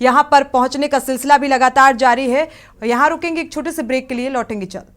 यहां पर पहुंचने का सिलसिला भी लगातार जारी है। यहां रुकेंगे एक छोटे से ब्रेक के लिए, लौटेंगे जल्द।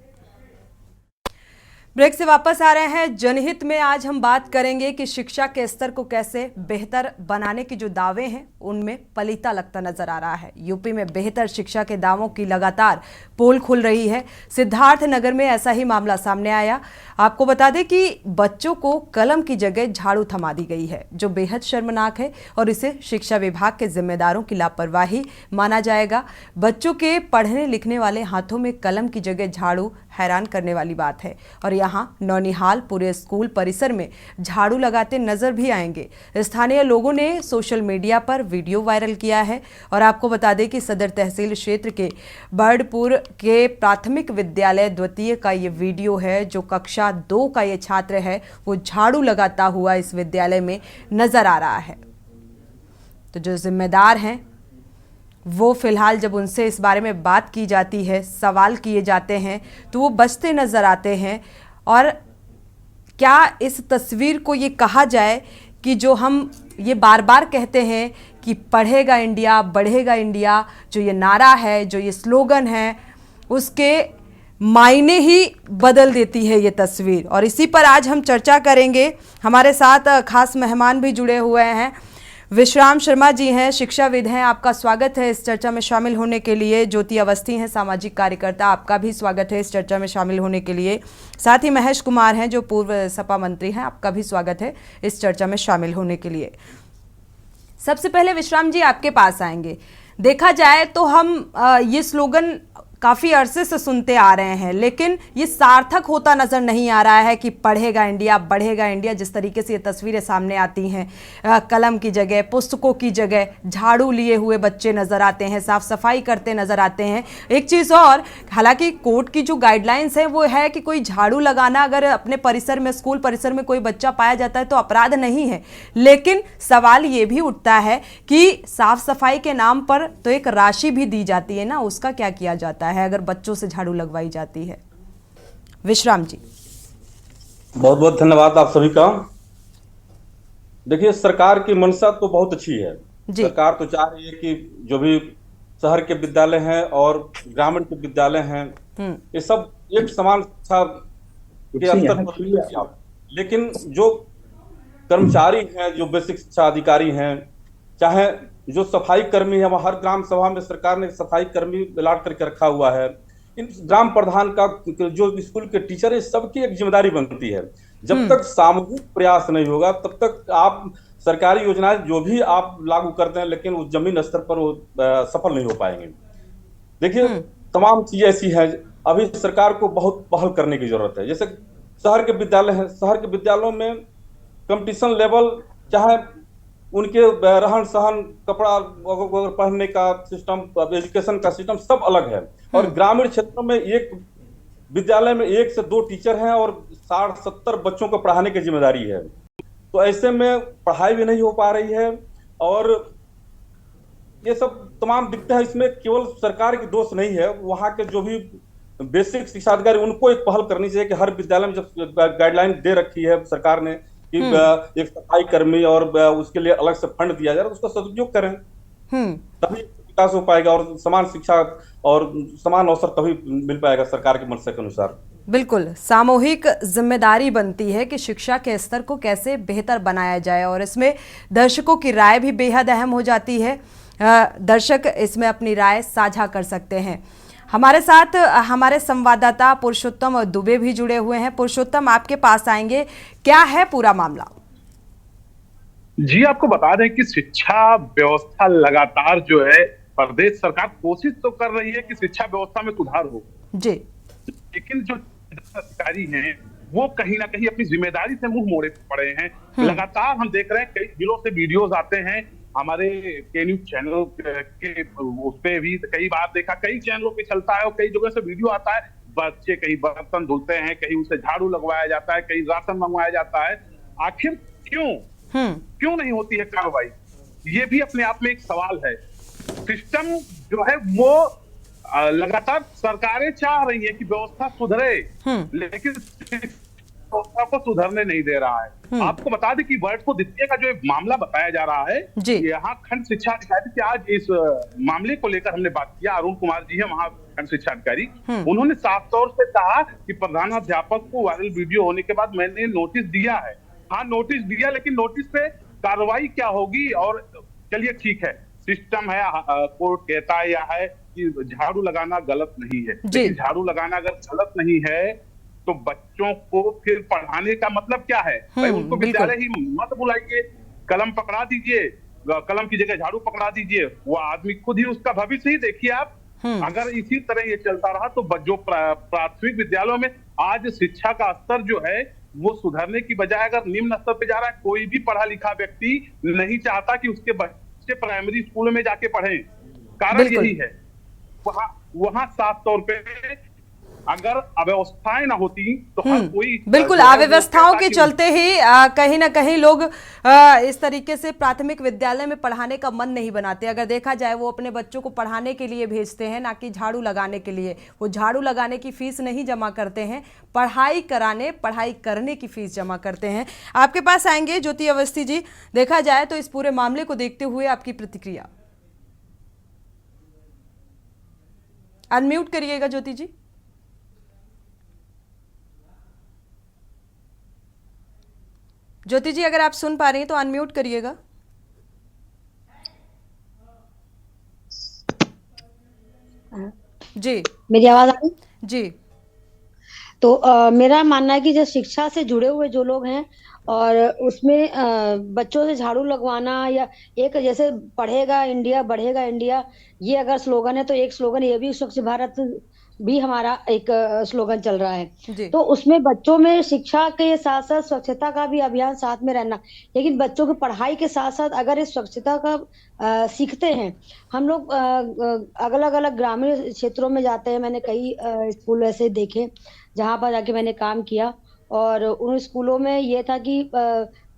ब्रेक से वापस आ रहे हैं। जनहित में आज हम बात करेंगे कि शिक्षा के स्तर को कैसे बेहतर बनाने के जो दावे हैं उनमें पलीता लगता नजर आ रहा है। यूपी में बेहतर शिक्षा के दावों की लगातार पोल खुल रही है। सिद्धार्थनगर में ऐसा ही मामला सामने आया। आपको बता दें कि बच्चों को कलम की जगह झाड़ू थमा दी गई है, जो बेहद शर्मनाक है और इसे शिक्षा विभाग के जिम्मेदारों की लापरवाही माना जाएगा। बच्चों के पढ़ने लिखने वाले हाथों में कलम की जगह झाड़ू हैरान करने वाली बात है। और यहाँ नौनिहाल पूरे स्कूल परिसर में झाड़ू लगाते नजर भी आएंगे। स्थानीय लोगों ने सोशल मीडिया पर वीडियो वायरल किया है। और आपको बता दें कि सदर तहसील क्षेत्र के बर्डपुर के प्राथमिक विद्यालय द्वितीय का ये वीडियो है। जो कक्षा 2 का ये छात्र है वो झाड़ू लगाता हुआ इस विद्यालय में नजर आ रहा है। तो जो जिम्मेदार हैं वो फिलहाल जब उनसे इस बारे में बात की जाती है, सवाल किए जाते हैं, तो वो बचते नजर आते हैं। और क्या इस तस्वीर को ये कहा जाए कि जो हम ये बार बार कहते हैं कि पढ़ेगा इंडिया बढ़ेगा इंडिया, जो ये नारा है, जो ये स्लोगन है, उसके मायने ही बदल देती है ये तस्वीर। और इसी पर आज हम चर्चा करेंगे। हमारे साथ खास मेहमान भी जुड़े हुए हैं। विश्राम शर्मा जी हैं, शिक्षाविद हैं, आपका स्वागत है इस चर्चा में शामिल होने के लिए। ज्योति अवस्थी हैं, सामाजिक कार्यकर्ता, आपका भी स्वागत है इस चर्चा में शामिल होने के लिए। साथ ही महेश कुमार हैं, जो पूर्व सपा मंत्री हैं, आपका भी स्वागत है इस चर्चा में शामिल होने के लिए। सबसे पहले विश्राम जी आपके पास आएंगे। देखा जाए तो हम ये स्लोगन काफ़ी अरसे से सुनते आ रहे हैं, लेकिन ये सार्थक होता नज़र नहीं आ रहा है कि पढ़ेगा इंडिया बढ़ेगा इंडिया। जिस तरीके से ये तस्वीरें सामने आती हैं, कलम की जगह, पुस्तकों की जगह झाड़ू लिए हुए बच्चे नज़र आते हैं, साफ सफाई करते नज़र आते हैं। एक चीज़ और, हालांकि कोर्ट की जो गाइडलाइंस है वो है कि कोई झाड़ू लगाना अगर अपने परिसर में, स्कूल परिसर में कोई बच्चा पाया जाता है तो अपराध नहीं है। लेकिन सवाल ये भी उठता है कि साफ सफाई के नाम पर तो एक राशि भी दी जाती है ना, उसका क्या किया जाता है अगर बच्चों से झाड़ू लगवाई जाती है। विश्राम जी, बहुत बहुत धन्यवाद आप सभी का। देखिए, सरकार की मंशा तो बहुत अच्छी है। सरकार तो चाह रही है कि जो भी शहर के विद्यालय हैं और ग्रामीण के विद्यालय हैं, ये सब एक समान शिक्षा के स्तर पर। लेकिन जो कर्मचारी हैं, जो बेसिक शिक्षा अधिकारी हैं, चाहे जो सफाई कर्मी है, वहां हर ग्राम सभा में सरकार ने सफाई कर्मी अलॉट करके रखा हुआ है। इन ग्राम प्रधान का, जो स्कूल के टीचर है, सबकी एक जिम्मेदारी बनती है। जब तक सामूहिक प्रयास नहीं होगा तब तक आप सरकारी योजनाएं जो भी आप लागू करते हैं, लेकिन उस जमीन स्तर पर वो सफल नहीं हो पाएंगे। देखिए, तमाम चीजें ऐसी हैं, अभी सरकार को बहुत पहल करने की जरूरत है। जैसे शहर के विद्यालय हैं, शहर के विद्यालयों में कंपटीशन लेवल, चाहे उनके रहन सहन, कपड़ा, पढ़ने का सिस्टम, एजुकेशन का सिस्टम सब अलग है। और ग्रामीण क्षेत्रों में एक विद्यालय में 1 से 2 टीचर हैं और 60-70 बच्चों को पढ़ाने की जिम्मेदारी है। तो ऐसे में पढ़ाई भी नहीं हो पा रही है। और ये सब तमाम दिक्कतें हैं। इसमें केवल सरकार की दोष नहीं है, वहाँ के जो भी बेसिक शिक्षा अधिकारी, उनको एक पहल करनी चाहिए कि हर विद्यालय में जब गाइडलाइन दे रखी है सरकार ने कि एक सफाई कर्मी और उसके लिए अलग से फंड दिया जाए, तो उसका सदुपयोग करें, तभी विकास हो पाएगा और समान शिक्षा और समान अवसर तभी मिल पाएगा सरकार की मंशा के अनुसार। बिल्कुल, सामूहिक जिम्मेदारी बनती है कि शिक्षा के स्तर को कैसे बेहतर बनाया जाए। और इसमें दर्शकों की राय भी बेहद अहम हो जाती है। दर्शक इसमें अपनी राय साझा कर सकते हैं। हमारे साथ हमारे संवाददाता पुरुषोत्तम दुबे भी जुड़े हुए हैं। पुरुषोत्तम, आपके पास आएंगे, क्या है पूरा मामला? जी, आपको बता दें कि शिक्षा व्यवस्था लगातार जो है, प्रदेश सरकार कोशिश तो कर रही है कि शिक्षा व्यवस्था में सुधार हो जी, लेकिन जो अधिकारी हैं वो कहीं ना कहीं अपनी जिम्मेदारी से मुंह मोड़े पड़े हैं। लगातार हम देख रहे हैं, कई जिलों से वीडियोस आते हैं, हमारे के न्यूज चैनल के उस पे भी कई बार देखा, कई चैनलों पे चलता है और कई जगह से वीडियो आता है। बच्चे कहीं बर्तन धुलते हैं, कहीं उसे झाड़ू लगवाया जाता है, कहीं राशन मंगवाया जाता है। आखिर क्यों नहीं होती है कार्रवाई? ये भी अपने आप में एक सवाल है। सिस्टम जो है वो लगातार सरकारें चाह रही है कि व्यवस्था सुधरे, लेकिन व्यवस्था को सुधरने नहीं दे रहा है। आपको बता दें कि वर्ष को द्वितीय का जो एक मामला बताया जा रहा है, यहाँ खंड शिक्षा अधिकारी से आज इस मामले को लेकर हमने बात किया। अरुण कुमार जी है वहाँ खंड शिक्षा अधिकारी। उन्होंने साफ तौर से कहा कि प्रधानाध्यापक को वायरल वीडियो होने के बाद मैंने नोटिस दिया है। हाँ, नोटिस दिया, लेकिन नोटिस पे कार्रवाई क्या होगी? और चलिए ठीक है, सिस्टम है, कोर्ट कहता है या है कि झाड़ू लगाना गलत नहीं है, लेकिन झाड़ू लगाना अगर गलत नहीं है तो बच्चों को फिर पढ़ाने का मतलब क्या है? भाई उनको विद्यालय ही मत बुलाइए, कलम पकड़ा दीजिए, कलम की जगह झाड़ू पकड़ा दीजिए, वो आदमी खुद ही उसका भविष्य ही देखिए आप। अगर इसी तरह ये चलता रहा तो जो प्राथमिक विद्यालयों में आज शिक्षा का स्तर जो है वो सुधरने की बजाय अगर निम्न स्तर पे जा रहा है। कोई भी पढ़ा लिखा व्यक्ति नहीं चाहता कि उसके बच्चे प्राइमरी स्कूल में जाके पढ़ें। कारण यही है, वहां साफ तौर पे अगर अव्यवस्थाएं ना होती तो हर कोई बिल्कुल अव्यवस्थाओं के चलते ही कहीं ना कहीं लोग इस तरीके से प्राथमिक विद्यालय में पढ़ाने का मन नहीं बनाते। अगर देखा जाए वो अपने बच्चों को पढ़ाने के लिए भेजते हैं, ना कि झाड़ू लगाने के लिए। वो झाड़ू लगाने की फीस नहीं जमा करते हैं, पढ़ाई करने की फीस जमा करते हैं। आपके पास आएंगे ज्योति अवस्थी जी। देखा जाए तो इस पूरे मामले को देखते हुए आपकी प्रतिक्रिया। अनम्यूट करिएगा ज्योति जी। ज्योति जी अगर आप सुन पा रही हैं तो अनम्यूट करिएगा। जी, मेरी आवाज आ रही? जी। तो मेरा मानना है कि जो शिक्षा से जुड़े हुए जो लोग हैं और उसमें बच्चों से झाड़ू लगवाना या एक जैसे पढ़ेगा इंडिया बढ़ेगा इंडिया, ये अगर स्लोगन है तो एक स्लोगन ये भी स्वच्छ भारत भी हमारा एक स्लोगन चल रहा है। तो उसमें बच्चों में शिक्षा के साथ साथ स्वच्छता का भी अभियान साथ में रहना, लेकिन बच्चों की पढ़ाई के साथ साथ अगर इस स्वच्छता का सीखते हैं। हम लोग अलग अलग ग्रामीण क्षेत्रों में जाते हैं। मैंने कई स्कूल ऐसे देखे जहां पर जाके मैंने काम किया, और उन स्कूलों में ये था कि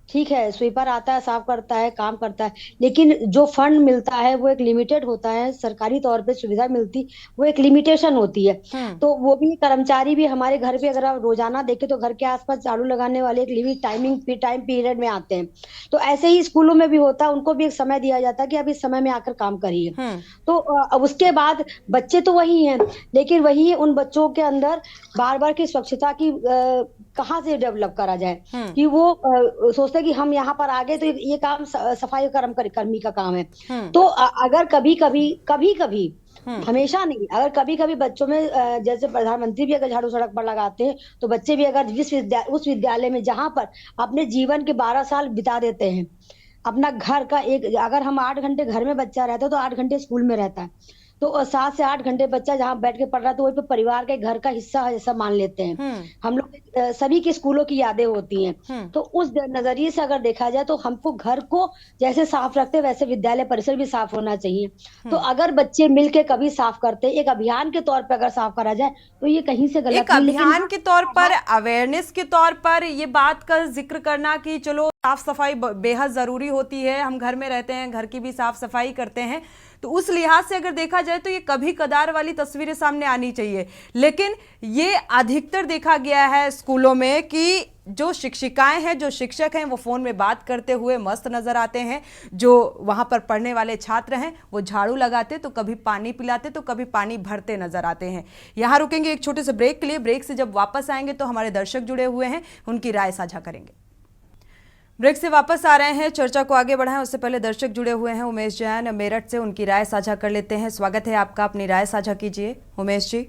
ठीक है स्वीपर आता है, साफ करता है, काम करता है, लेकिन जो फंड मिलता है वो एक लिमिटेड होता है। सरकारी तौर पे सुविधा मिलती वो एक लिमिटेशन होती है। तो वो भी कर्मचारी भी हमारे घर पे अगर आप रोजाना देखें तो घर के आसपास झाड़ू लगाने वाले एक लिमिट टाइम पीरियड में आते हैं। तो ऐसे ही स्कूलों में भी होता है, उनको भी एक समय दिया जाता है कि अब इस समय में आकर काम करिए। तो उसके बाद बच्चे तो वही हैं, लेकिन वही उन बच्चों के अंदर बार बार की स्वच्छता की कहाँ से डेवलप करा जाए कि वो सोचते कि हम यहाँ पर आ गए तो ये काम सफाई कर्मी का काम है। तो अगर कभी कभी हमेशा नहीं, अगर कभी कभी बच्चों में जैसे प्रधानमंत्री भी अगर झाड़ू सड़क पर लगाते हैं तो बच्चे भी अगर उस विद्यालय में जहाँ पर अपने जीवन के 12 साल बिता देते हैं, अपना घर का अगर हम 8 घंटे घर में बच्चा रहता है तो 8 घंटे स्कूल में रहता है। तो 7 से 8 घंटे बच्चा जहाँ बैठ के पढ़ रहा है तो वही पे परिवार के घर का हिस्सा जैसा मान लेते हैं। हम लोग सभी के स्कूलों की यादें होती हैं। तो उस नजरिए से अगर देखा जाए तो हमको घर को जैसे साफ रखते वैसे विद्यालय परिसर भी साफ होना चाहिए। तो अगर बच्चे मिलके कभी साफ करते, एक अभियान के तौर पर अगर साफ करा जाए तो ये कहीं से गलत एक अभियान के तौर पर, अवेयरनेस के तौर पर ये बात का जिक्र करना कि चलो साफ सफाई बेहद जरूरी होती है, हम घर में रहते हैं, घर की भी साफ सफाई करते हैं, तो उस लिहाज से अगर देखा जाए तो ये कभी कदार वाली तस्वीरें सामने आनी चाहिए। लेकिन ये अधिकतर देखा गया है स्कूलों में कि जो शिक्षिकाएं हैं, जो शिक्षक हैं, वो फोन में बात करते हुए मस्त नजर आते हैं। जो वहां पर पढ़ने वाले छात्र हैं वो झाड़ू लगाते तो कभी पानी पिलाते तो कभी पानी भरते नजर आते हैं। यहां रुकेंगे एक छोटे से ब्रेक के लिए। ब्रेक से जब वापस आएंगे तो हमारे दर्शक जुड़े हुए हैं, उनकी राय साझा करेंगे। ब्रेक से वापस आ रहे हैं, चर्चा को आगे बढ़ाएं उससे पहले दर्शक जुड़े हुए हैं उमेश जैन मेरठ से, उनकी राय साझा कर लेते हैं। स्वागत है आपका, अपनी राय साझा कीजिए उमेश जी।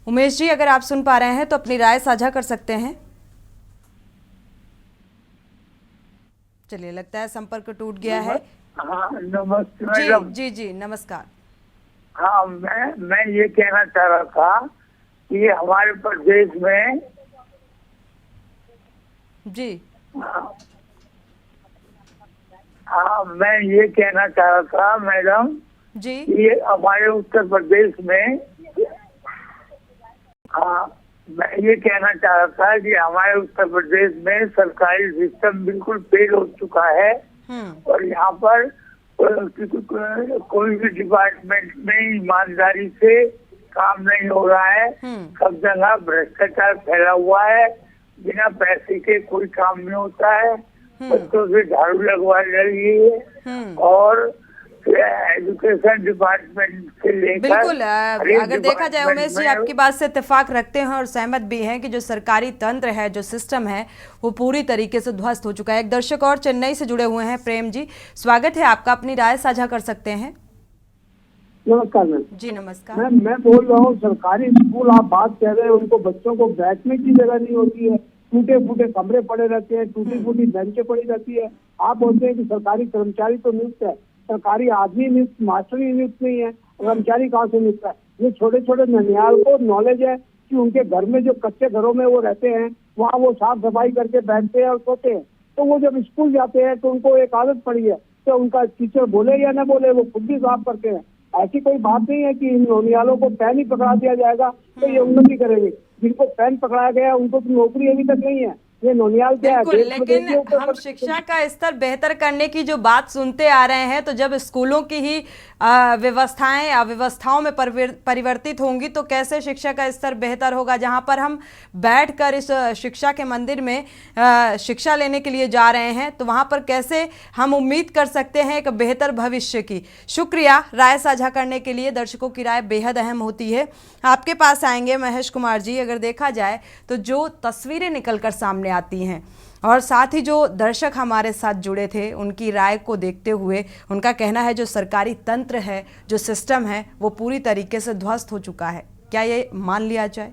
उमेश जी अगर आप सुन पा रहे हैं तो अपनी राय साझा कर सकते हैं। चलिए लगता है संपर्क टूट गया है। हाँ नमस्ते जी जी नमस्कार। हाँ मैं ये कहना चाह रहा था कि हमारे प्रदेश में जी हाँ मैं ये कहना चाह रहा था मैडम जी, ये हमारे उत्तर प्रदेश में हाँ मैं ये कहना चाह रहा था कि हमारे उत्तर प्रदेश में सरकारी सिस्टम बिल्कुल फेल हो चुका है। और यहाँ पर कोई भी डिपार्टमेंट में ईमानदारी से काम नहीं हो रहा है। सब जगह भ्रष्टाचार फैला हुआ है, बिना पैसे के कोई काम नहीं होता है। बच्चों से झाड़ू लगवा रही है और एजुकेशन डिपार्टमेंट से लेकर बिल्कुल। अगर देखा जाए उमेश जी, आपकी बात से इत्तेफाक रखते हैं और सहमत भी हैं कि जो सरकारी तंत्र है, जो सिस्टम है, वो पूरी तरीके से ध्वस्त हो चुका है। एक दर्शक और चेन्नई से जुड़े हुए हैं, प्रेम जी, स्वागत है आपका, अपनी राय साझा कर सकते हैं। नमस्कार मैम जी नमस्कार मैम, मैं बोल रहा हूँ सरकारी स्कूल आप बात कह रहे हैं, उनको बच्चों को बैठने की जगह नहीं होती है, टूटे फूटे कमरे पड़े रहते हैं, टूटी फूटी बेंचें पड़ी रहती है। आप बोलते हैं कि सरकारी कर्मचारी तो नियुक्त है, सरकारी आदमी नियुक्त, मास्टर ही नियुक्त नहीं है, कर्मचारी कहाँ से नियुक्त है? ये छोटे छोटे ननिहाल को नॉलेज है कि उनके घर में जो कच्चे घरों में वो रहते हैं, वहाँ वो साफ सफाई करके बैठते हैं और सोते हैं। तो वो जब स्कूल जाते हैं तो उनको एक आदत पड़ी है, तो उनका टीचर बोले या न बोले वो खुद भी साफ करते हैं। ऐसी कोई बात नहीं है कि इन नौनियालों को पैन ही पकड़ा दिया जाएगा तो ये उन्नति करेंगे। जिनको पैन पकड़ाया गया उनको तो नौकरी अभी तक नहीं है। ये नौनियाल क्या है? लेकिन हम शिक्षा का स्तर बेहतर करने की जो बात सुनते आ रहे हैं, तो जब स्कूलों की ही व्यवस्थाएं अव्यवस्थाओं में परिवर्तित होंगी तो कैसे शिक्षा का स्तर बेहतर होगा? जहां पर हम बैठकर इस शिक्षा के मंदिर में शिक्षा लेने के लिए जा रहे हैं, तो वहां पर कैसे हम उम्मीद कर सकते हैं एक बेहतर भविष्य की? शुक्रिया राय साझा करने के लिए। दर्शकों की राय बेहद अहम होती है। आपके पास आएंगे महेश कुमार जी। अगर देखा जाए तो जो तस्वीरें निकलकर सामने आती हैं और साथ ही जो दर्शक हमारे साथ जुड़े थे, उनकी राय को देखते हुए उनका कहना है जो सरकारी तंत्र है, जो सिस्टम है, वो पूरी तरीके से ध्वस्त हो चुका है। क्या ये मान लिया जाए?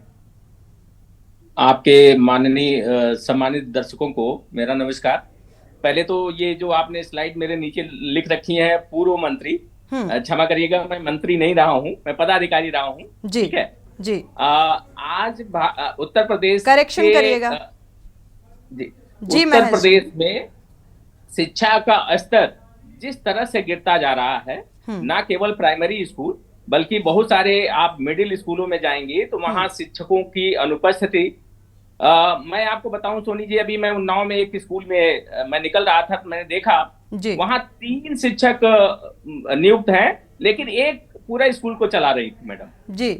आपके माननीय सम्मानित दर्शकों को मेरा नमस्कार। पहले तो ये जो आपने स्लाइड मेरे नीचे लिख रखी है पूर्व मंत्री, क्षमा करिएगा, मैं मंत्री नहीं रहा हूँ, मैं पदाधिकारी रहा हूँ। ठीक है जी। आज उत्तर प्रदेश करेक्शन करिएगा जी, उत्तर प्रदेश में शिक्षा का स्तर जिस तरह से गिरता जा रहा है, ना केवल प्राइमरी स्कूल बल्कि बहुत सारे आप मिडिल स्कूलों में जाएंगे तो वहां शिक्षकों की अनुपस्थिति। मैं आपको बताऊं सोनी जी, अभी मैं उन्नाव में एक स्कूल में मैं निकल रहा था, मैंने देखा वहां 3 शिक्षक नियुक्त हैं, लेकिन एक पूरा स्कूल को चला रही थी मैडम जी।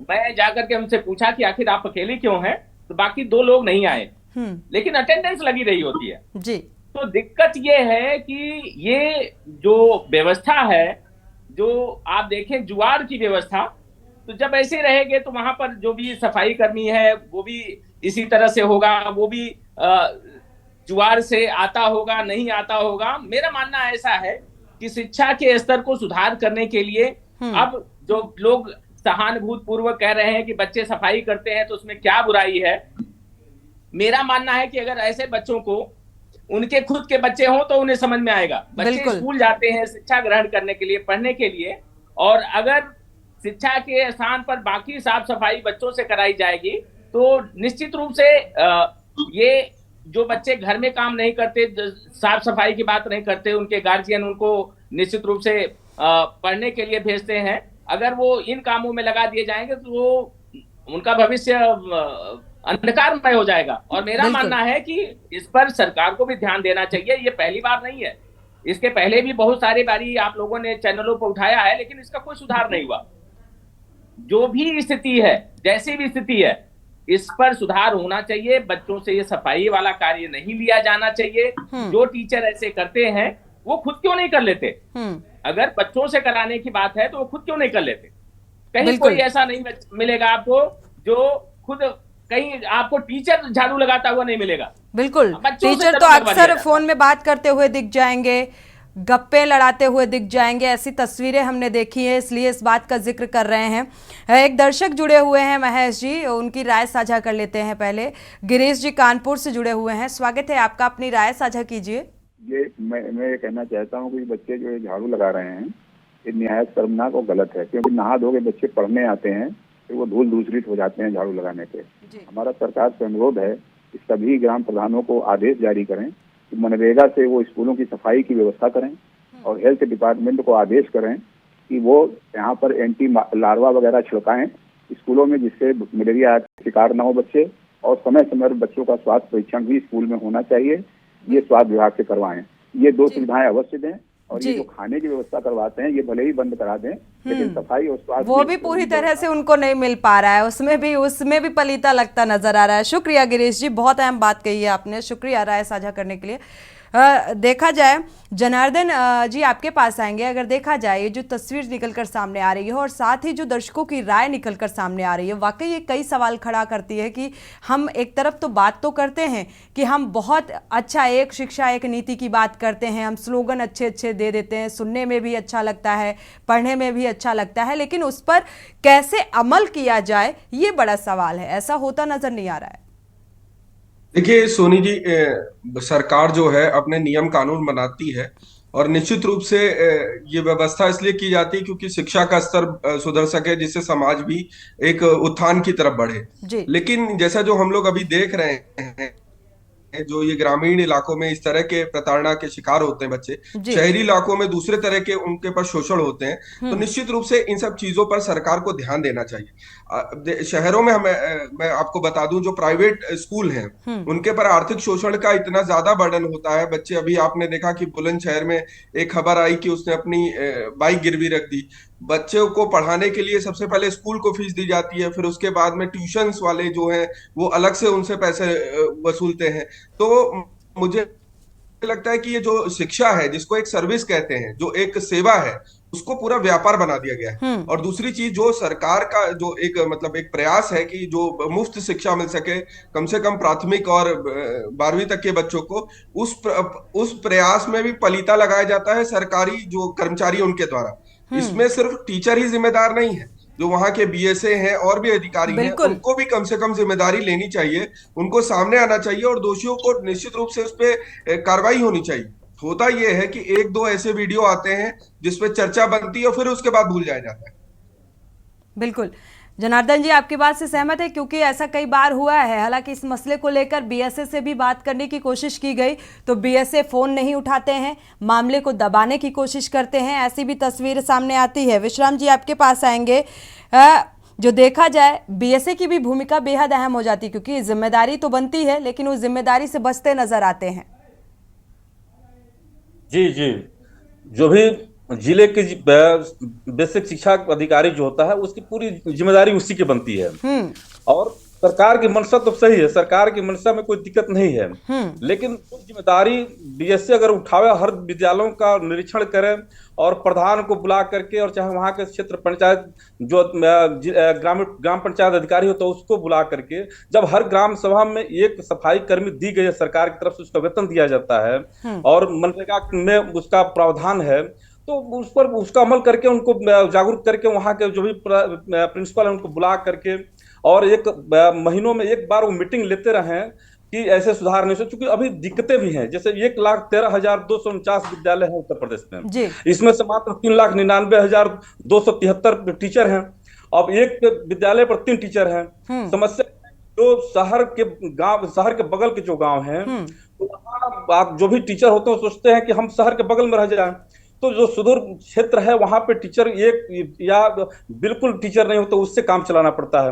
मैं जाकर के उनसे पूछा कि आखिर आप अकेले क्यों हैं, तो बाकी 2 लोग नहीं आए, लेकिन अटेंडेंस लगी रही होती है जी। तो दिक्कत ये है कि ये जो व्यवस्था है, जो आप देखें जुआर की व्यवस्था, तो जब ऐसे रहेंगे तो वहां पर जो भी सफाई कर्मी है वो भी इसी तरह से होगा, वो भी जुआर से आता होगा, नहीं आता होगा। मेरा मानना ऐसा है कि शिक्षा के स्तर को सुधार करने के लिए अब जो लोग सहानुभूति पूर्वक कह रहे हैं कि बच्चे सफाई करते हैं तो उसमें क्या बुराई है, मेरा मानना है कि अगर ऐसे बच्चों को उनके खुद के बच्चे हों तो उन्हें समझ में आएगा। बच्चे स्कूल जाते हैं शिक्षा ग्रहण करने के लिए, पढ़ने के लिए, और अगर शिक्षा के स्थान पर बाकी साफ सफाई बच्चों से कराई जाएगी तो निश्चित रूप से ये जो बच्चे घर में काम नहीं करते, साफ सफाई की बात नहीं करते, उनके गार्जियन उनको निश्चित रूप से पढ़ने के लिए भेजते हैं, अगर वो इन कामों में लगा दिए जाएंगे तो उनका भविष्य अंधकारमय हो जाएगा। और मेरा मानना है कि इस पर सरकार को भी ध्यान देना चाहिए। ये पहली बार नहीं है, इसके पहले भी बहुत सारी बारी आप लोगों ने चैनलों पर उठाया है, लेकिन इसका कोई सुधार नहीं हुआ। जो भी स्थिति है, जैसी भी स्थिति है, इस पर सुधार होना चाहिए। बच्चों से ये सफाई वाला कार्य नहीं लिया जाना चाहिए। जो टीचर ऐसे करते हैं वो खुद क्यों नहीं कर लेते? अगर बच्चों से कराने की बात है तो वो खुद क्यों नहीं कर लेते? कहीं कोई ऐसा नहीं मिलेगा आपको जो खुद, कहीं आपको टीचर झाड़ू लगाता हुआ नहीं मिलेगा। बिल्कुल, टीचर तो अक्सर फोन में बात करते हुए दिख जाएंगे, गप्पे लड़ाते हुए दिख जाएंगे, ऐसी तस्वीरें हमने देखी है, इसलिए इस बात का जिक्र कर रहे हैं। एक दर्शक जुड़े हुए हैं महेश जी, उनकी राय साझा कर लेते हैं। पहले गिरीश जी कानपुर से जुड़े हुए हैं, स्वागत है आपका, अपनी राय साझा कीजिए। ये मैं ये कहना चाहता हूँ कि बच्चे जो झाड़ू लगा रहे हैं ये निहायत शर्मनाक और गलत है, क्योंकि नहा धो के बच्चे पढ़ने आते हैं फिर वो धूल दूसरित हो जाते हैं झाड़ू लगाने पे। हमारा सरकार से अनुरोध है कि सभी ग्राम प्रधानों को आदेश जारी करें कि मनरेगा से वो स्कूलों की सफाई की व्यवस्था करें, और हेल्थ डिपार्टमेंट को आदेश करें कि वो यहाँ पर एंटी लार्वा वगैरह छिड़काएं स्कूलों में, जिससे मलेरिया का शिकार न हो बच्चे, और समय समय पर बच्चों का स्वास्थ्य परीक्षण भी स्कूल में होना चाहिए। ये स्वास्थ्य विभाग से करवाएं। ये 2 सुविधाएं अवश्य दें, और ये जो खाने की व्यवस्था करवाते हैं ये भले ही बंद करा दें, लेकिन सफाई और स्वास्थ्य वो भी पूरी तरह से उनको नहीं मिल पा रहा है, उसमें भी पलीता लगता नजर आ रहा है। शुक्रिया गिरीश जी, बहुत अहम बात कही है आपने, शुक्रिया राय साझा करने के लिए। देखा जाए जनार्दन जी आपके पास आएंगे, अगर देखा जाए ये जो तस्वीर निकलकर सामने आ रही है और साथ ही जो दर्शकों की राय निकलकर सामने आ रही है, वाकई ये कई सवाल खड़ा करती है कि हम एक तरफ तो बात तो करते हैं कि हम बहुत अच्छा एक शिक्षा एक नीति की बात करते हैं, हम स्लोगन अच्छे अच्छे दे देते हैं, सुनने में भी अच्छा लगता है, पढ़ने में भी अच्छा लगता है, लेकिन उस पर कैसे अमल किया जाए ये बड़ा सवाल है। ऐसा होता नजर नहीं आ रहा है। देखिए सोनी जी, सरकार जो है अपने नियम कानून बनाती है और निश्चित रूप से ये व्यवस्था इसलिए की जाती है क्योंकि शिक्षा का स्तर सुधर सके, जिससे समाज भी एक उत्थान की तरफ बढ़े। लेकिन जैसा जो हम लोग अभी देख रहे हैं, जो ये ग्रामीण इलाकों में इस तरह के प्रताड़ना के शिकार होते हैं बच्चे, शहरी इलाकों में दूसरे तरह के उनके पर शोषण होते हैं, तो निश्चित रूप से इन सब चीजों पर सरकार को ध्यान देना चाहिए। शहरों में मैं आपको बता दूं, जो प्राइवेट स्कूल हैं उनके पर आर्थिक शोषण का इतना ज्यादा बर्डन होता है। बच्चे, अभी आपने देखा कि बुलंदशहर में एक खबर आई कि उसने अपनी बाइक गिरवी रख दी। बच्चों को पढ़ाने के लिए सबसे पहले स्कूल को फीस दी जाती है, फिर उसके बाद में ट्यूशंस वाले जो हैं वो अलग से उनसे पैसे वसूलते हैं। तो मुझे लगता है कि ये जो शिक्षा है, जिसको एक सर्विस कहते हैं, जो एक सेवा है, उसको पूरा व्यापार बना दिया गया है। और दूसरी चीज, जो सरकार का जो एक एक प्रयास है कि जो मुफ्त शिक्षा मिल सके कम से कम प्राथमिक और 12वीं तक के बच्चों को, उस प्रयास में भी पलीता लगाया जाता है सरकारी जो कर्मचारी उनके द्वारा। इसमें सिर्फ टीचर ही जिम्मेदार नहीं है, जो वहां के बीएसए हैं और भी अधिकारी हैं, उनको भी कम से कम जिम्मेदारी लेनी चाहिए, उनको सामने आना चाहिए और दोषियों को निश्चित रूप से उस पर कार्रवाई होनी चाहिए। होता यह है कि एक दो ऐसे वीडियो आते हैं जिसपे चर्चा बनती है और फिर उसके बाद भूल जाया जाता है। बिल्कुल जनार्दन जी, आपकी बात से सहमत है, क्योंकि ऐसा कई बार हुआ है। हालांकि इस मसले को लेकर बीएसए से भी बात करने की कोशिश की गई तो बीएसए फोन नहीं उठाते हैं, मामले को दबाने की कोशिश करते हैं, ऐसी भी तस्वीर सामने आती है। विश्राम जी आपके पास आएंगे, जो देखा जाए बीएसए की भी भूमिका बेहद अहम हो जाती है, क्योंकि जिम्मेदारी तो बनती है लेकिन उस जिम्मेदारी से बचते नजर आते हैं। जी जी, जो भी जिले के बेसिक शिक्षा अधिकारी जो होता है उसकी पूरी जिम्मेदारी उसी की बनती है। और सरकार की मंशा तो सही है, सरकार की मंशा में कोई दिक्कत नहीं है, लेकिन जिम्मेदारी बीएसए अगर उठावे, हर विद्यालयों का निरीक्षण करें और प्रधान को बुला करके, और चाहे वहां के क्षेत्र पंचायत जो ग्राम पंचायत अधिकारी होता है उसको बुला करके, जब हर ग्राम सभा में एक सफाई कर्मी दी गई है, सरकार की तरफ से उसका वेतन दिया जाता है और मनरेगा में उसका प्रावधान है, तो उस पर उसका अमल करके उनको जागरूक करके वहां के जो भी प्रिंसिपल है उनको बुला करके और एक महीनों में एक बार वो मीटिंग लेते रहे कि ऐसे सुधार नहीं हो। चूंकि अभी दिक्कतें भी हैं, जैसे 1,13,249 विद्यालय है उत्तर प्रदेश में, इसमें से मात्र 3,99,273 टीचर हैं। अब एक विद्यालय पर 3 टीचर हैं। समस्या जो शहर के बगल के जो गांव हैं, तो वहाँ आप जो भी टीचर होते हैं सोचते हैं कि हम शहर के बगल में रह जाएं, तो जो सुदूर क्षेत्र है वहां पे टीचर एक या बिल्कुल टीचर नहीं होता, उससे काम चलाना पड़ता है।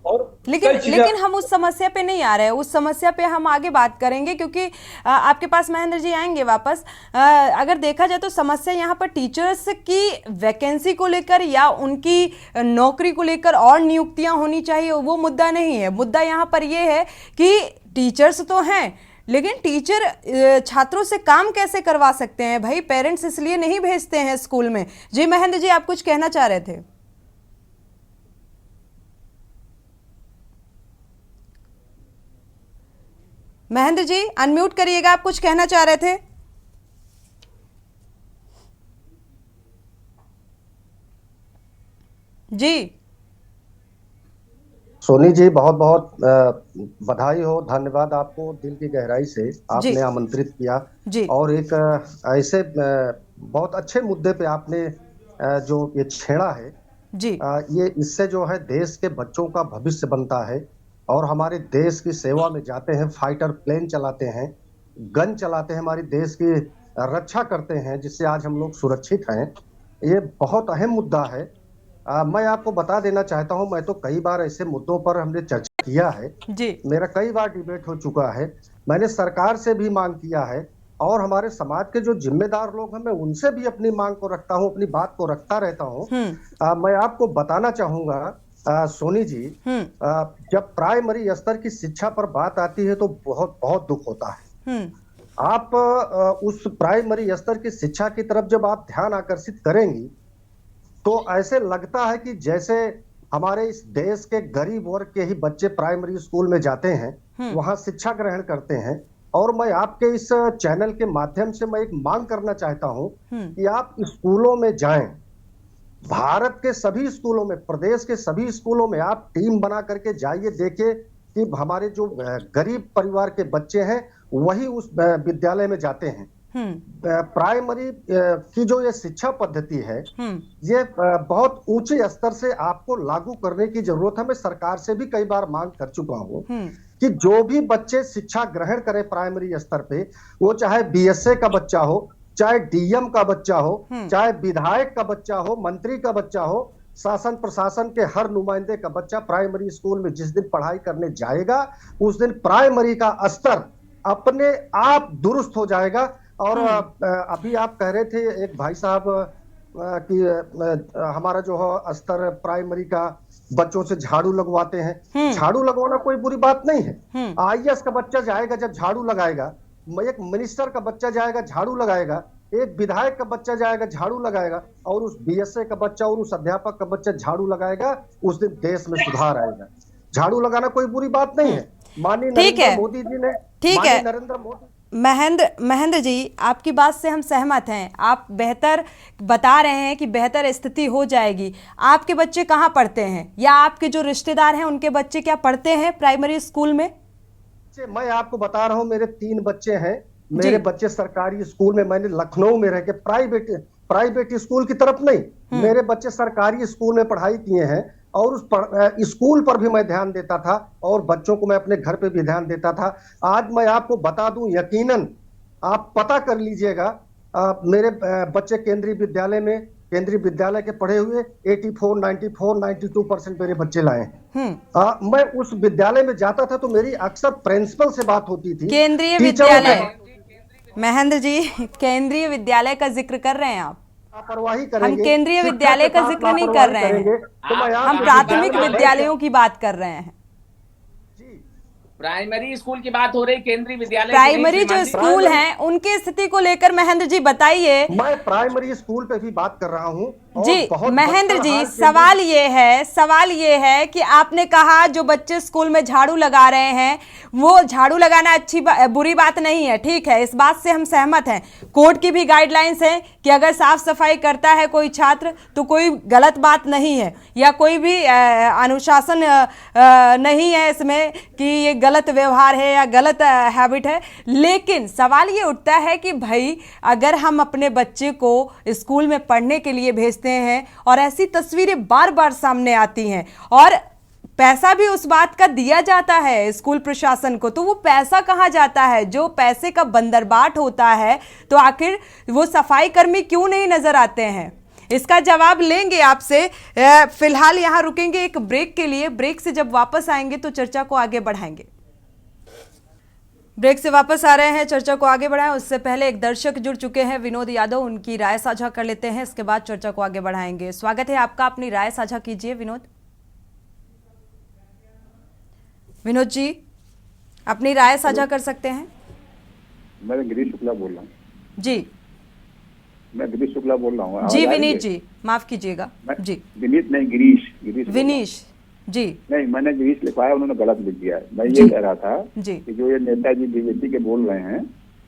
और लेकिन हम उस समस्या पे नहीं आ रहे हैं, उस समस्या पे हम आगे बात करेंगे, क्योंकि आपके पास महेंद्र जी आएंगे वापस। अगर देखा जाए तो समस्या यहाँ पर टीचर्स की वैकेंसी को लेकर या उनकी नौकरी को लेकर और नियुक्तियां होनी चाहिए, वो मुद्दा नहीं है। मुद्दा यहाँ पर ये है कि टीचर्स तो हैं, लेकिन टीचर छात्रों से काम कैसे करवा सकते हैं? भाई पेरेंट्स इसलिए नहीं भेजते हैं स्कूल में। जी महेंद्र जी, आप कुछ कहना चाह रहे थे। महेंद्र जी अनम्यूट करिएगा, आप कुछ कहना चाह रहे थे। जी सोनी जी, बहुत बहुत बधाई हो, धन्यवाद आपको दिल की गहराई से, आपने आमंत्रित किया और एक ऐसे बहुत अच्छे मुद्दे पे आपने जो ये छेड़ा है जी, ये इससे जो है देश के बच्चों का भविष्य बनता है और हमारे देश की सेवा में जाते हैं, फाइटर प्लेन चलाते हैं, गन चलाते हैं, हमारी देश की रक्षा करते हैं, जिससे आज हम लोग सुरक्षित हैं। ये बहुत अहम मुद्दा है। मैं आपको बता देना चाहता हूं, मैं तो कई बार ऐसे मुद्दों पर हमने चर्चा किया है जी, मेरा कई बार डिबेट हो चुका है, मैंने सरकार से भी मांग किया है और हमारे समाज के जो जिम्मेदार लोग हैं, मैं उनसे भी अपनी मांग को रखता हूं, अपनी बात को रखता रहता हूं। मैं आपको बताना चाहूंगा सोनी जी, जब प्राइमरी स्तर की शिक्षा पर बात आती है तो बहुत बहुत दुख होता है। आप उस प्राइमरी स्तर की शिक्षा की तरफ जब आप ध्यान आकर्षित करेंगी तो ऐसे लगता है कि जैसे हमारे इस देश के गरीब वर्ग के ही बच्चे प्राइमरी स्कूल में जाते हैं, वहां शिक्षा ग्रहण करते हैं। और मैं आपके इस चैनल के माध्यम से मैं एक मांग करना चाहता हूं कि आप स्कूलों में जाएं, भारत के सभी स्कूलों में, प्रदेश के सभी स्कूलों में आप टीम बना करके जाइए, देखिए कि हमारे जो गरीब परिवार के बच्चे हैं वही उस विद्यालय में जाते हैं। प्राइमरी की जो ये शिक्षा पद्धति है, ये बहुत ऊंचे स्तर से आपको लागू करने की जरूरत है। मैं सरकार से भी कई बार मांग कर चुका हूं कि जो भी बच्चे शिक्षा ग्रहण करें प्राइमरी स्तर पे, वो चाहे बीएसए का बच्चा हो, चाहे डीएम का बच्चा हो, चाहे विधायक का बच्चा हो, मंत्री का बच्चा हो, शासन प्रशासन के हर नुमाइंदे का बच्चा प्राइमरी स्कूल में जिस दिन पढ़ाई करने जाएगा, उस दिन प्राइमरी का स्तर अपने आप दुरुस्त हो जाएगा। और अभी आप कह रहे थे एक भाई साहब कि हमारा जो है स्तर प्राइमरी का बच्चों से झाड़ू लगवाते हैं। झाड़ू लगवाना कोई बुरी बात नहीं है। आईएएस का बच्चा जाएगा जब झाड़ू लगाएगा, एक मिनिस्टर का बच्चा जाएगा झाड़ू लगाएगा, एक विधायक का बच्चा जाएगा झाड़ू लगाएगा, और उस बीएसए का बच्चा और उस अध्यापक का बच्चा झाड़ू लगाएगा, उस दिन देश में सुधार आएगा। झाड़ू लगाना कोई बुरी बात नहीं है। माननीय नरेंद्र मोदी जी ने, ठीक है नरेंद्र मोदी, महेंद्र जी, आपकी बात से हम सहमत हैं। आप बेहतर बता रहे हैं कि बेहतर स्थिति हो जाएगी। आपके बच्चे कहाँ पढ़ते हैं, या आपके जो रिश्तेदार हैं उनके बच्चे क्या पढ़ते हैं प्राइमरी स्कूल में? मैं आपको बता रहा हूँ, मेरे 3 बच्चे हैं। मेरे बच्चे सरकारी स्कूल में, मैंने लखनऊ में रह के प्राइवेट स्कूल की तरफ नहीं, मेरे बच्चे सरकारी स्कूल में पढ़ाई किए हैं। और उस स्कूल पर भी मैं ध्यान देता था, और बच्चों को मैं अपने घर पे भी ध्यान देता था। आज मैं आपको बता दूं, यकीनन आप पता कर लीजिएगा, मेरे बच्चे केंद्रीय विद्यालय के पढ़े हुए 84, 94, 92% मेरे बच्चे लाए हैं। मैं उस विद्यालय में जाता था तो मेरी अक्सर प्रिंसिपल से बात होती थी। केंद्रीय विद्यालय, महेंद्र जी केंद्रीय विद्यालय का जिक्र कर रहे हैं आप? लापरवाही करेंगे, हम केंद्रीय विद्यालय का जिक्र नहीं कर रहे हैं, हम प्राथमिक विद्यालयों की बात कर रहे हैं। प्राइमरी स्कूल की बात हो रही, केंद्रीय विद्यालय, प्राइमरी जो स्कूल हैं उनकी स्थिति को लेकर महेंद्र जी बताइए। मैं प्राइमरी स्कूल पे भी बात कर रहा हूँ जी। महेंद्र जी, सवाल ये है कि आपने कहा जो बच्चे स्कूल में झाड़ू लगा रहे हैं, वो झाड़ू लगाना बुरी बात नहीं है, ठीक है, इस बात से हम सहमत हैं। कोर्ट की भी गाइडलाइंस है कि अगर साफ सफाई करता है कोई छात्र तो कोई गलत बात नहीं है, या कोई भी अनुशासन नहीं है इसमें कि ये गलत व्यवहार है या गलत हैबिट है। लेकिन सवाल ये उठता है कि भाई अगर हम अपने बच्चे को स्कूल में पढ़ने के लिए भेजते हैं और ऐसी तस्वीरें बार बार सामने आती हैं, और पैसा भी उस बात का दिया जाता है स्कूल प्रशासन को, तो वो पैसा कहाँ जाता है? जो पैसे का बंदरबाट होता है, तो आखिर वो सफाई कर्मी क्यों नहीं नजर आते हैं? इसका जवाब लेंगे आपसे। फिलहाल यहां रुकेंगे एक ब्रेक के लिए। ब्रेक से जब वापस आएंगे तो चर्चा को आगे बढ़ाएंगे। ब्रेक से वापस आ रहे हैं, चर्चा को आगे बढ़ाएं। उससे पहले एक दर्शक जुड़ चुके हैं, विनोद यादव, उनकी राय साझा कर लेते हैं, इसके बाद चर्चा को आगे बढ़ाएंगे। स्वागत है आपका, अपनी राय साझा कीजिए विनोद। विनोद जी, अपनी राय साझा कर सकते हैं। मैं गिरीश शुक्ला बोल रहा हूँ जी। मैं गिरीश शुक्ला बोल रहा हूँ जी। विनीत जी, माफ कीजिएगा जी। विनीत नहीं, गिरीश विनीश जी। नहीं, मैंने गिरीश लिखवाया, उन्होंने गलत लिख दिया है। मैं ये कह रहा था कि जो ये नेताजी बीजेपी के बोल रहे हैं,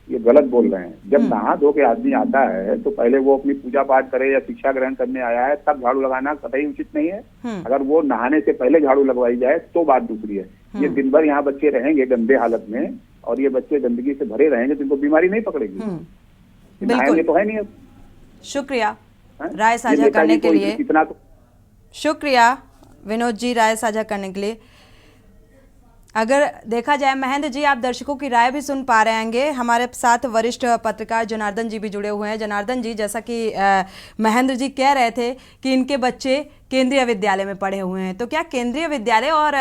ये गलत बोल रहे हैं। जब नहा धो के आदमी आता है तो पहले वो अपनी पूजा पाठ करे या शिक्षा ग्रहण करने आया है, तब झाड़ू लगाना कतई उचित नहीं है। अगर वो नहाने से पहले झाड़ू लगवाई जाए तो बात दूसरी है। ये दिन भर यहाँ बच्चे रहेंगे गंदे हालत में, और ये बच्चे गंदगी से भरे रहेंगे तो इनको बीमारी नहीं पकड़ेगी। नहाएंगे तो है नहीं। अब शुक्रिया राय साझा करने के लिए। इतना शुक्रिया विनोद जी, राय साझा करने के लिए। अगर देखा जाए महेंद्र जी, आप दर्शकों की राय भी सुन पा रहे होंगे। हमारे साथ वरिष्ठ पत्रकार जनार्दन जी भी जुड़े हुए हैं। जनार्दन जी, जैसा कि महेंद्र जी कह रहे थे कि इनके बच्चे केंद्रीय विद्यालय में पढ़े हुए हैं, तो क्या केंद्रीय विद्यालय और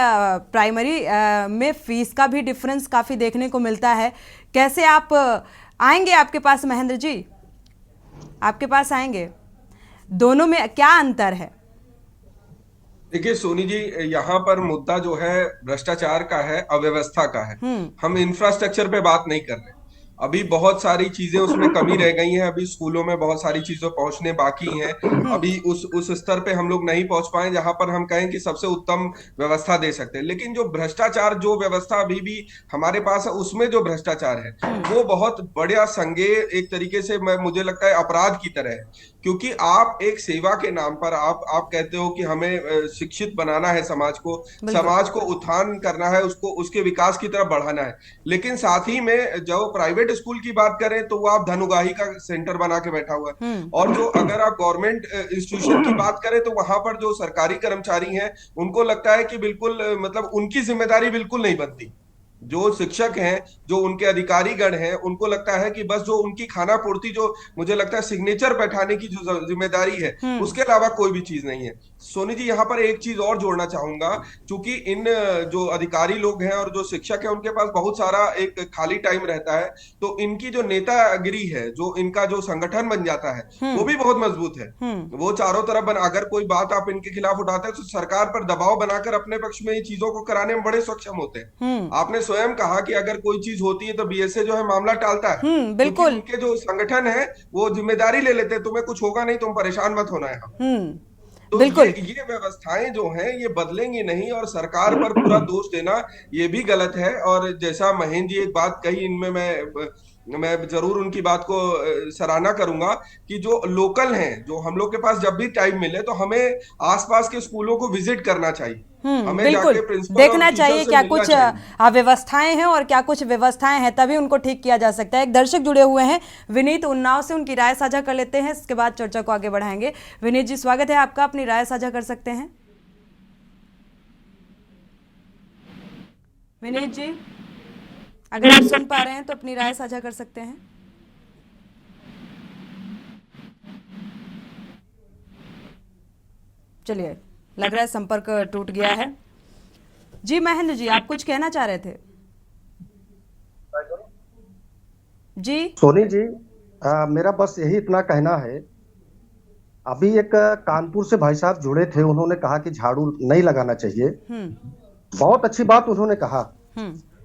प्राइमरी में फीस का भी डिफरेंस काफ़ी देखने को मिलता है? कैसे आप आएंगे आपके पास महेंद्र जी, आपके पास आएंगे। दोनों में क्या अंतर है? देखिए सोनी जी, यहाँ पर मुद्दा जो है भ्रष्टाचार का है, अव्यवस्था का है। हम इंफ्रास्ट्रक्चर पे बात नहीं कर रहे। अभी बहुत सारी चीजें उसमें कमी रह गई हैं। अभी स्कूलों में बहुत सारी चीजें पहुंचने बाकी हैं। अभी उस स्तर पे हम लोग नहीं पहुंच पाए जहां पर हम कहें कि सबसे उत्तम व्यवस्था दे सकते हैं। लेकिन जो भ्रष्टाचार, जो व्यवस्था अभी भी हमारे पास है, उसमें जो भ्रष्टाचार है वो बहुत बड़ा संज्ञेय, एक तरीके से मुझे लगता है अपराध की तरह है। क्योंकि आप एक सेवा के नाम पर आप कहते हो कि हमें शिक्षित बनाना है समाज को उत्थान करना है, उसको उसके विकास की तरफ बढ़ाना है। लेकिन साथ ही में जो प्राइवेट स्कूल की बात करें तो वो आप धनुगाही का सेंटर बना के बैठा हुआ है। और जो अगर आप गवर्नमेंट इंस्टीट्यूशन की बात करें तो वहां पर जो सरकारी कर्मचारी हैं उनको लगता है कि बिल्कुल मतलब उनकी जिम्मेदारी बिल्कुल नहीं बनती। जो शिक्षक हैं, जो उनके अधिकारी गण हैं, उनको लगता है कि बस जो उनकी खाना पूर्ति, जो मुझे लगता है सिग्नेचर बैठाने की जो जिम्मेदारी है, उसके अलावा कोई भी चीज नहीं है। सोनी जी, यहाँ पर एक चीज और जोड़ना चाहूंगा। चूंकि इन जो अधिकारी लोग हैं और जो शिक्षक है उनके पास बहुत सारा एक खाली टाइम रहता है, तो इनकी जो नेतागिरी है, जो इनका जो संगठन बन जाता है वो भी बहुत मजबूत है। वो चारों तरफ अगर कोई बात आप इनके खिलाफ उठाते हैं तो सरकार पर दबाव बनाकर अपने पक्ष में ये चीजों को कराने में बड़े सक्षम होते हैं। आपने स्वयं कहा कि अगर कोई चीज होती है तो बीएसए जो है मामला टालता है। बिल्कुल। उनके जो संगठन है वो जिम्मेदारी ले लेते हैं, तुम्हें कुछ होगा नहीं, तुम परेशान मत होना है। तो बिल्कुल। ये व्यवस्थाएं जो हैं ये बदलेंगी नहीं, और सरकार पर पूरा दोष देना ये भी गलत है। और जैसा महेंद्र जी एक बात कही, इनमें मैं जरूर उनकी बात को सराहना करूंगा कि जो लोकल हैं, जो हम लोग के पास जब भी टाइम मिले तो हमें आसपास के स्कूलों को विजिट करना चाहिए। हमें बिल्कुल देखना चाहिए क्या कुछ अव्यवस्थाएं हैं और क्या कुछ व्यवस्थाएं हैं, तभी उनको ठीक किया जा सकता है। एक दर्शक जुड़े हुए हैं विनीत उन्नाव से, उनकी राय साझा कर लेते हैं, इसके बाद चर्चा को आगे बढ़ाएंगे। विनीत जी, स्वागत है आपका, अपनी राय साझा कर सकते हैं। विनीत जी, अगर आप सुन पा रहे हैं तो अपनी राय साझा कर सकते हैं। चलिए, लग रहा है संपर्क टूट गया है। जी महेंद्र जी, आप कुछ कहना चाह रहे थे? जी सोनी जी, मेरा बस यही इतना कहना है। अभी एक कानपुर से भाई साहब जुड़े थे, उन्होंने कहा कि झाड़ू नहीं लगाना चाहिए। बहुत अच्छी बात उन्होंने कहा,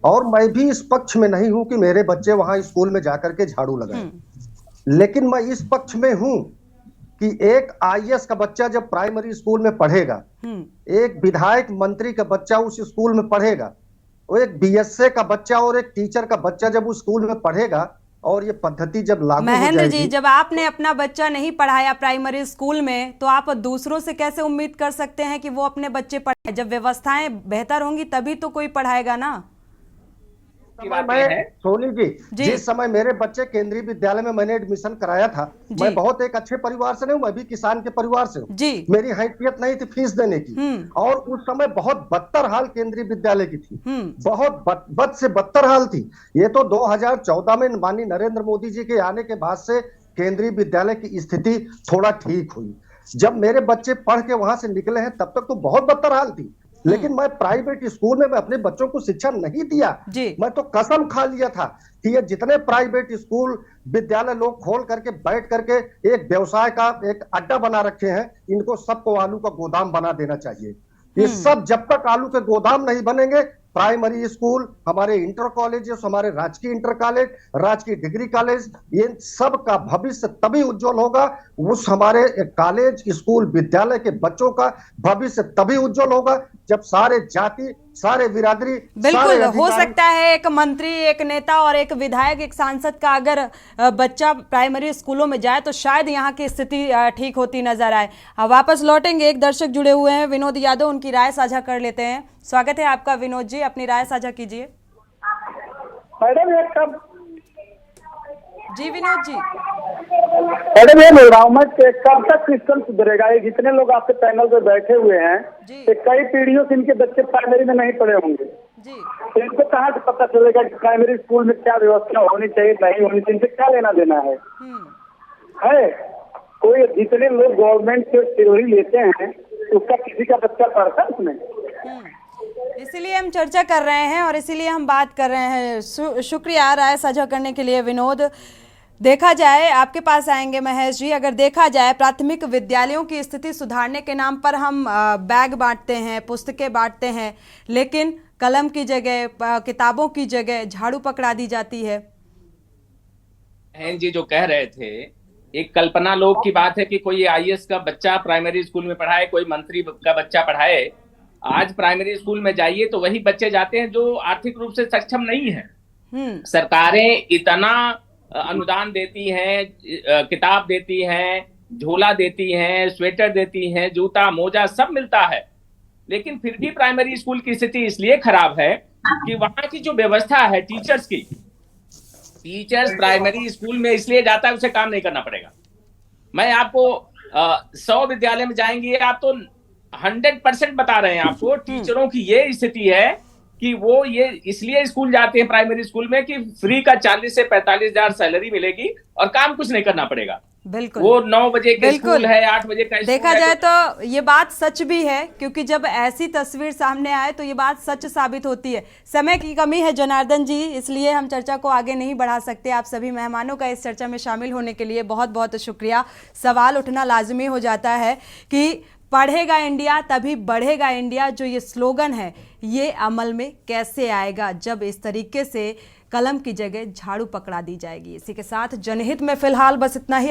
और मैं भी इस पक्ष में नहीं हूं कि मेरे बच्चे वहां स्कूल में जाकर के झाड़ू लगाएं। लेकिन मैं इस पक्ष में हूं कि एक आईएएस का बच्चा जब प्राइमरी स्कूल में पढ़ेगा, एक विधायक मंत्री का बच्चा उस स्कूल में पढ़ेगा, वो एक बीएसए का बच्चा और एक टीचर का बच्चा जब उस स्कूल में पढ़ेगा, और ये पद्धति जब लागू हो जाएगी। महेंद्र जी, जब आपने अपना बच्चा नहीं पढ़ाया प्राइमरी स्कूल में, तो आप दूसरों से कैसे उम्मीद कर सकते हैं कि वो अपने बच्चे पढ़ाए? जब व्यवस्थाएं बेहतर होंगी तभी तो कोई पढ़ाएगा ना। सोनी जी, जिस समय मेरे बच्चे केंद्रीय विद्यालय में मैंने एडमिशन कराया था, मैं बहुत एक अच्छे परिवार से नहीं हूँ, मैं भी किसान के परिवार से हूँ। मेरी हैसियत नहीं थी फीस देने की, और उस समय बहुत बदतर हाल केंद्रीय विद्यालय की थी, बहुत बद से बदतर हाल थी। ये तो 2014 में माननीय नरेंद्र मोदी जी के आने के बाद से केंद्रीय विद्यालय की स्थिति थोड़ा ठीक हुई। जब मेरे बच्चे पढ़ के वहां से निकले हैं तब तक तो बहुत बदतर हाल थी। लेकिन मैं प्राइवेट स्कूल में मैं अपने बच्चों को शिक्षा नहीं दिया। मैं तो कसम खा लिया था कि ये जितने प्राइवेट स्कूल विद्यालय लोग खोल करके बैठ करके एक व्यवसाय का एक अड्डा बना रखे हैं, इनको सबको आलू का गोदाम बना देना चाहिए। ये सब जब तक आलू के गोदाम नहीं बनेंगे, प्राइमरी स्कूल, हमारे इंटर कॉलेजेस, हमारे राजकीय इंटर कॉलेज, राजकीय डिग्री कॉलेज, ये सब का भविष्य तभी उज्जवल होगा। उस हमारे कॉलेज, स्कूल, विद्यालय के बच्चों का भविष्य तभी उज्जवल होगा जब सारे जाति, सारे बिरादरी, बिल्कुल हो सकता है एक मंत्री, एक नेता और एक विधायक, एक सांसद का अगर बच्चा प्राइमरी स्कूलों में जाए तो शायद यहाँ की स्थिति ठीक होती नजर आए। अब वापस लौटेंगे, एक दर्शक जुड़े हुए हैं विनोद यादव, उनकी राय साझा कर लेते हैं। स्वागत है आपका विनोद जी, अपनी राय साझा कीजिए। मैडम जी विनोद जी। मैडम ये बोल रहा हूँ मैं, कब तक सिस्टम सुधरेगा? ये जितने लोग आपके पैनल पे बैठे हुए हैं, कई पीढ़ियों से इनके बच्चे प्राइमरी में नहीं पढ़े होंगे, तो इनको कहाँ से पता चलेगा कि प्राइमरी स्कूल में क्या व्यवस्था होनी चाहिए, नहीं होनी चाहिए? इनसे क्या लेना देना है? कोई जितने लोग गवर्नमेंट से सिरोही लेते हैं उसका किसी का बच्चा पढ़ता है उसमें? इसीलिए हम चर्चा कर रहे हैं और इसीलिए हम बात कर रहे हैं। शुक्रिया राय साझा करने के लिए विनोद। देखा जाए, आपके पास आएंगे महेश जी, अगर देखा जाए प्राथमिक विद्यालयों की स्थिति सुधारने के नाम पर हम बैग बांटते हैं, पुस्तकें बांटते हैं, लेकिन कलम की जगह, किताबों की जगह झाड़ू पकड़ा दी जाती है। बहन जी जो कह रहे थे, एक कल्पना लोग की बात है कि कोई आईएएस का बच्चा प्राइमरी स्कूल में पढ़ाए, कोई मंत्री का बच्चा पढ़ाए। आज प्राइमरी स्कूल में जाइए तो वही बच्चे जाते हैं जो आर्थिक रूप से सक्षम नहीं है। सरकारें इतना अनुदान देती हैं, किताब देती हैं, झोला देती हैं, स्वेटर देती हैं, जूता मोजा सब मिलता है, लेकिन फिर भी प्राइमरी स्कूल की स्थिति इसलिए खराब है कि वहां की जो व्यवस्था है टीचर्स की, टीचर्स प्राइमरी स्कूल में इसलिए जाता है उसे काम नहीं करना पड़ेगा। मैं आपको 100 विद्यालय में जाएंगे, आप तो 100% बता रहे हैं आपको, टीचरों की ये स्थिति है कि वो ये इसलिए स्कूल जाते हैं प्राइमरी स्कूल में कि फ्री का 40 से 45 हजार सैलरी मिलेगी और काम कुछ नहीं करना पड़ेगा। बिल्कुल, वो 9 बजे का स्कूल है, 8 बजे का स्कूल देखा जाए तो ये बात सच भी है, क्योंकि जब ऐसी तस्वीर सामने आए तो ये बात सच साबित होती है। समय की कमी है जनार्दन जी, इसलिए हम चर्चा को आगे नहीं बढ़ा सकते। आप सभी मेहमानों का इस चर्चा में शामिल होने के लिए बहुत बहुत शुक्रिया। सवाल उठना लाजमी हो जाता है कि पढ़ेगा इंडिया तभी बढ़ेगा इंडिया, जो ये स्लोगन है, ये अमल में कैसे आएगा जब इस तरीके से कलम की जगह झाड़ू पकड़ा दी जाएगी। इसी के साथ जनहित में फिलहाल बस इतना ही।